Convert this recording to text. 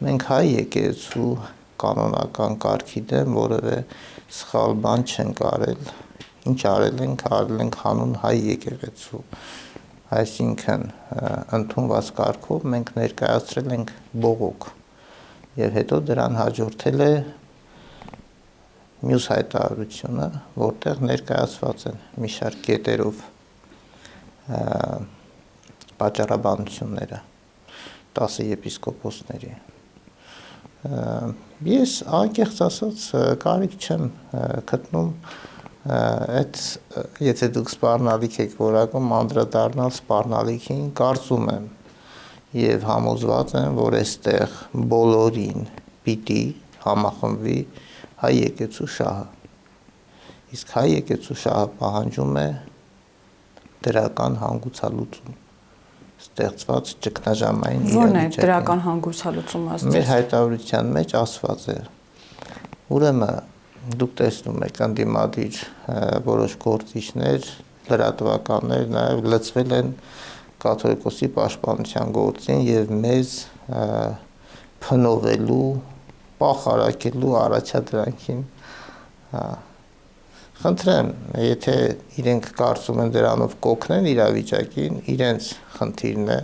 մենք հայ եկեղեցու կանոնական կարգի դեմ որևէ սխալ բան չենք արել, ինչ արել ենք հանուն հայ եկեղեցու, այսինքն ընդունված կարգով մենք ներկայացրել ենք բողոք եւ հետո դրան հաջորդել է մյուս հայտարարությունը, որտեղ ներկայացված են մի շարք կետերով պատճառաբանությունները 10 եպիսկոպոսների։ Ես անկեղծ ասած կարիք չեմ գտնում այդ եթե դուք սպառնալիք եք որակում անդրադառնալ սպառնալիքին, կարծում եմ եւ համոզված եմ, որ այստեղ բոլորին պիտի համախմբվի հայ եկեղեցու շահը։ Իսկ հայ եկեղեցու շահը պահանջում է դրական հանգուցալուծում ստեղծված ճգնաժամային իրավիճակին։ Ո՞րն է դրական հանգուցալուծումը ըստ մեր հայտարարության մեջ ասված է։ Ուրեմն դուք տեսնում եք անդիմադիր որոշ գործիչներ, լրատվականներ նաև լծվել են կաթողիկոսի պաշտպանության գործին եւ մեզ փնովելու, պախարակելու առաջադրանքին Խնդրեմ, եթե իրենք կարծում են դրանով կօգնեն իրավիճակին, իրենց խնդիրն է,